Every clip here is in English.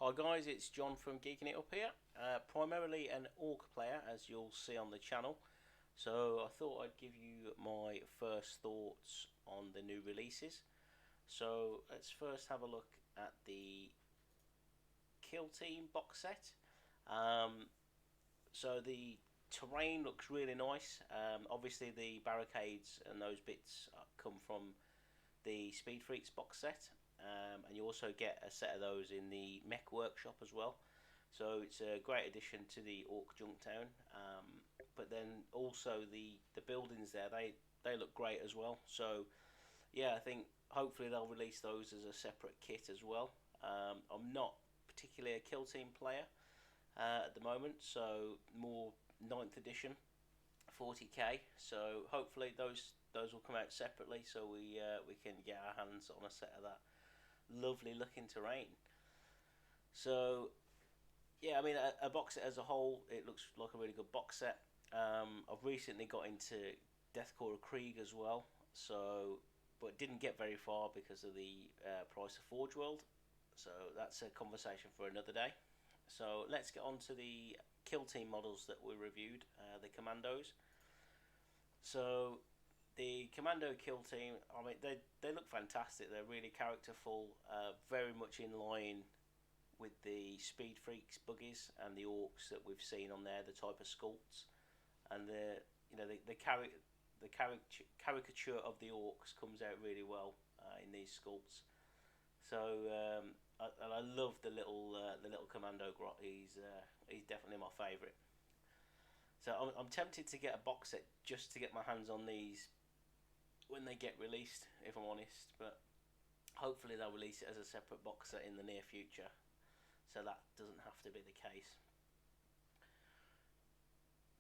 Hi guys, it's John from Geeking It Up here. Primarily an Ork player, as you'll see on the channel. So I thought I'd give you my first thoughts on the new releases. So let's first have a look at the Kill Team box set. Um, so the terrain looks really nice. Obviously the barricades and those bits come from the Speed Freaks box set. And you also get a set of those in the Mech Workshop as well. So it's a great addition to the Ork Junktown. But then also the buildings there, they look great as well. So yeah, I think hopefully they'll release those as a separate kit as well. I'm not particularly a Kill Team player at the moment, so more ninth edition, 40k. So hopefully those will come out separately, so we can get our hands on a set of that lovely looking terrain. So yeah, I mean a box set as a whole, it looks like a really good box set. I've recently got into Deathcore Krieg as well, so but didn't get very far because of the price of Forge World. So that's a conversation for another day. So let's get on to the Kill Team models that we reviewed, the Commandos. So the Commando Kill Team, I mean, they look fantastic. They're really characterful, very much in line with the Speed Freaks buggies and the Orks that we've seen on there, the type of sculpts, and the caricature of the Orks comes out really well in these sculpts. So and I love the little Commando Grot. He's definitely my favourite. So I'm tempted to get a box set just to get my hands on these when they get released, if I'm honest. But hopefully they'll release it as a separate box set in the near future, so that doesn't have to be the case.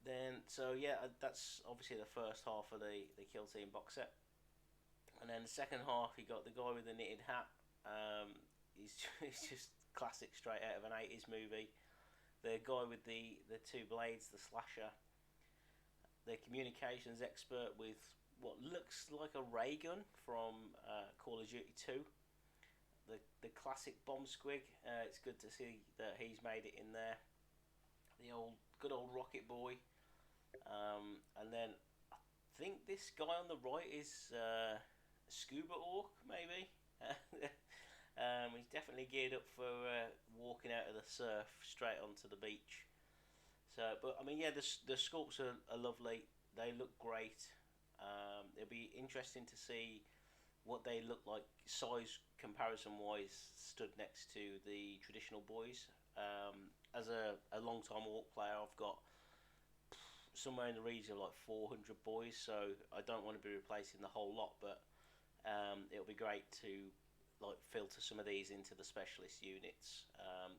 Then, so yeah, that's obviously the first half of the Kill Team box set, and then the second half you got the guy with the knitted hat. He's just classic, straight out of an 80s movie. The guy with the two blades, the slasher, the communications expert with what looks like a ray gun from Call of Duty 2. The classic bomb squig. It's good to see that he's made it in there. The good old rocket boy. And then I think this guy on the right is Scuba Ork, maybe. He's definitely geared up for walking out of the surf straight onto the beach. So, but I mean, yeah, the sculpts are lovely. They look great. It'll be interesting to see what they look like size comparison wise, stood next to the traditional boys. As a long time Ork player, I've got somewhere in the region of like 400 boys, so I don't want to be replacing the whole lot, but it'll be great to like filter some of these into the specialist units.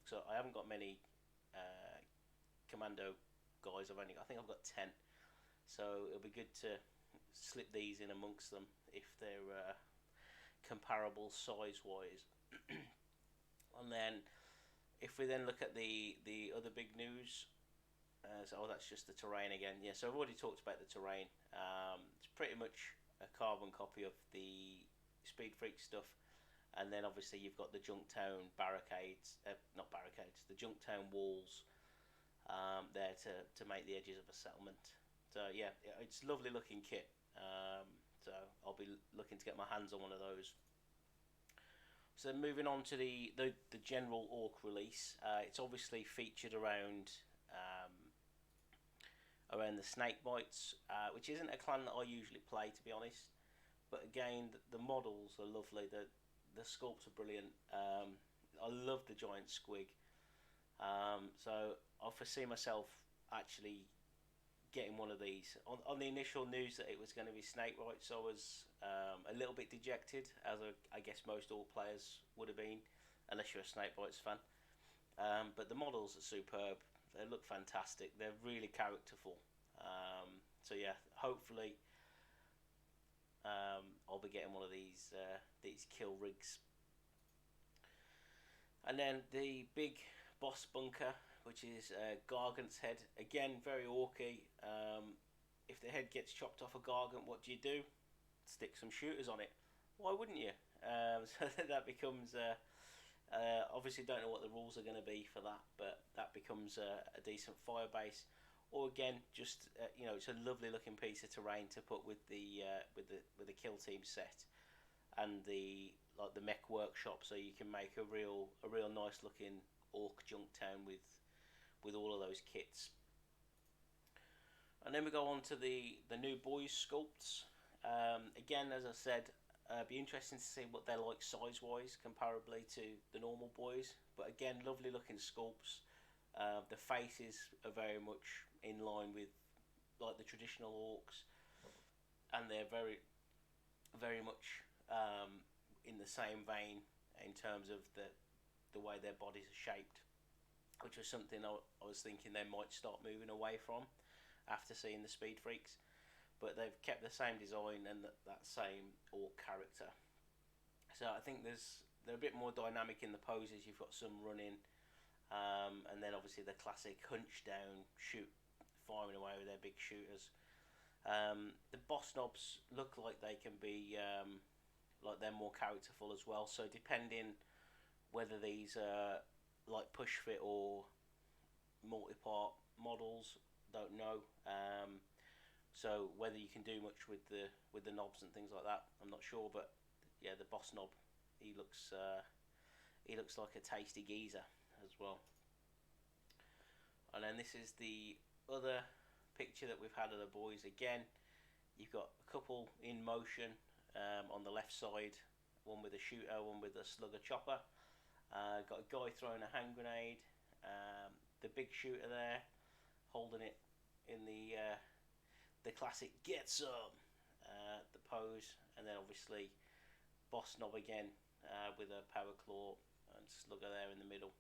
So I haven't got many commando guys. I think I've got 10, so it'll be good to slip these in amongst them if they're comparable size wise. And then if we then look at the other big news, that's just the terrain again. Yeah, so I've already talked about the terrain. It's pretty much a carbon copy of the Speed Freak stuff, and then obviously you've got the Junktown barricades, not barricades, the Junktown walls there to make the edges of a settlement. So yeah, it's a lovely looking kit. So I'll be looking to get my hands on one of those. So moving on to the general Ork release, it's obviously featured around the snake bites, which isn't a clan that I usually play, to be honest. But again, the models are lovely. The sculpts are brilliant. I love the giant squig. So I foresee myself actually getting one of these. On the initial news that it was going to be snake bites, I was a little bit dejected, as I guess most Ork players would have been, unless you're a snake bites fan. But the models are superb. They look fantastic. They're really characterful. So yeah, hopefully I'll be getting one of these kill rigs. And then the big boss bunker, which is Gargant's head. Again, very orky. If the head gets chopped off a Gargant, what do? Stick some shooters on it. Why wouldn't you? So that becomes Obviously, don't know what the rules are going to be for that, but that becomes a decent fire base. Or again, just it's a lovely looking piece of terrain to put with the Kill Team set and the mech workshop, so you can make a real nice looking Ork junk town with all of those kits. And then we go on to the new boys sculpts. Again, as I said, be interesting to see what they're like size wise comparably to the normal boys. But again, lovely looking sculpts. The faces are very much in line with like the traditional orcs, and they're very much in the same vein in terms of the way their bodies are shaped, which was something I was thinking they might start moving away from after seeing the Speed Freaks. But they've kept the same design and that same orc character. So I think they're a bit more dynamic in the poses. You've got some running, and then obviously the classic hunch down, firing away with their big shooters. The boss knobs look like they can be like they're more characterful as well. So depending whether these are like push fit or multi-part models, don't know. So whether you can do much with the knobs and things like that, I'm not sure. But yeah, the boss knob, he looks like a tasty geezer as well. And then this is the other picture that we've had of the boys. Again, you've got a couple in motion on the left side, one with a shooter, one with a slugger chopper. Got a guy throwing a hand grenade, the big shooter there holding it in the classic get some the pose, and then obviously boss knob again with a power claw and slugger there in the middle.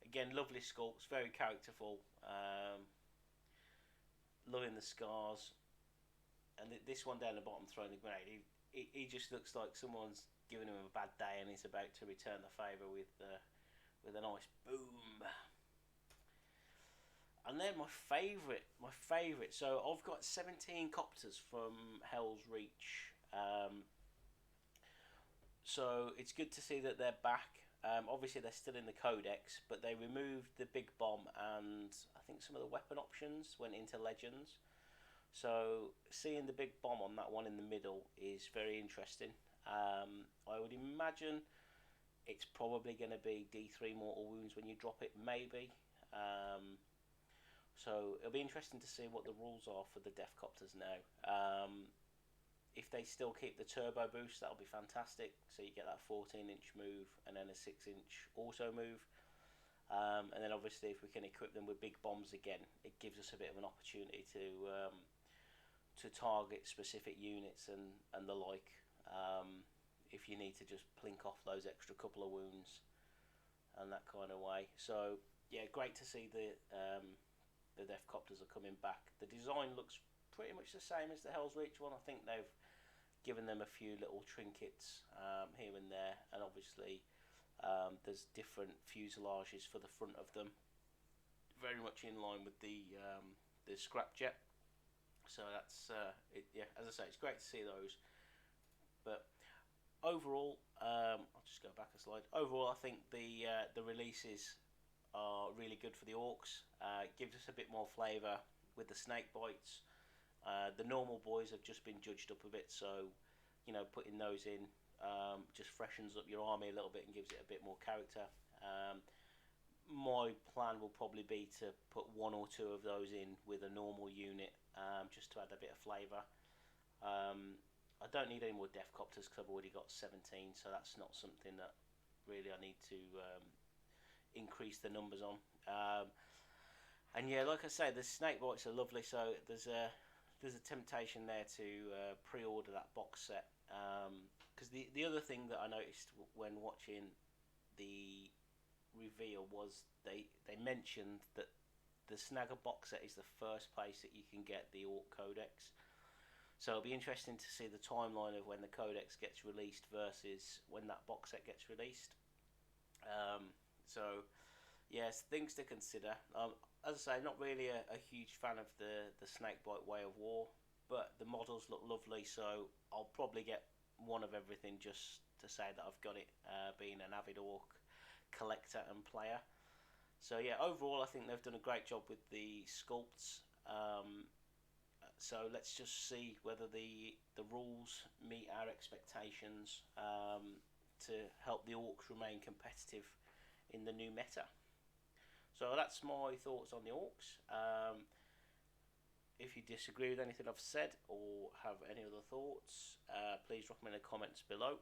Again, lovely sculpts, very characterful. Loving the scars, and this one down the bottom throwing the grenade. He just looks like someone's giving him a bad day, and he's about to return the favour with a nice boom. And then my favourite. So I've got 17 copters from Hell's Reach. So it's good to see that they're back. Obviously they're still in the codex, but they removed the big bomb, and I think some of the weapon options went into Legends. So seeing the big bomb on that one in the middle is very interesting. I would imagine it's probably going to be D3 mortal wounds when you drop it, maybe. So it'll be interesting to see what the rules are for the Deathcopters now. If they still keep the turbo boost, that'll be fantastic. So you get that 14-inch move and then a 6-inch auto move. And then obviously if we can equip them with big bombs again, it gives us a bit of an opportunity to target specific units and the like. If you need to just plink off those extra couple of wounds and that kind of way. So yeah, great to see the Deathcopters are coming back. The design looks pretty much the same as the Hell's Reach one. I think they've given them a few little trinkets here and there, and obviously there's different fuselages for the front of them, very much in line with the scrapjet. So that's yeah, as I say, it's great to see those. But overall, I'll just go back a slide. Overall, I think the releases are really good for the orcs. It gives us a bit more flavour with the snake bites. The normal boys have just been judged up a bit, so putting those in just freshens up your army a little bit and gives it a bit more character. My plan will probably be to put one or two of those in with a normal unit, just to add a bit of flavour. I don't need any more Deathcopters because I've already got 17, so that's not something that really I need to increase the numbers on. And yeah, like I say, the snake bites are lovely, so there's a temptation there to pre-order that box set, because the other thing that I noticed when watching the reveal was they mentioned that the Snagga box set is the first place that you can get the Ork Codex. So it'll be interesting to see the timeline of when the Codex gets released versus when that box set gets released. So yes, things to consider. As I say, not really a huge fan of the Snakebite Way of War, but the models look lovely, so I'll probably get one of everything just to say that I've got it, being an avid Ork collector and player. So yeah, overall I think they've done a great job with the sculpts. So let's just see whether the rules meet our expectations to help the orcs remain competitive in the new meta. So that's my thoughts on the orcs. If you disagree with anything I've said or have any other thoughts, please drop them in the comments below.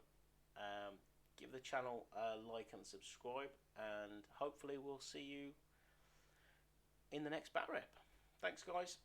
Give the channel a like and subscribe, and hopefully we'll see you in the next bat rep. Thanks guys.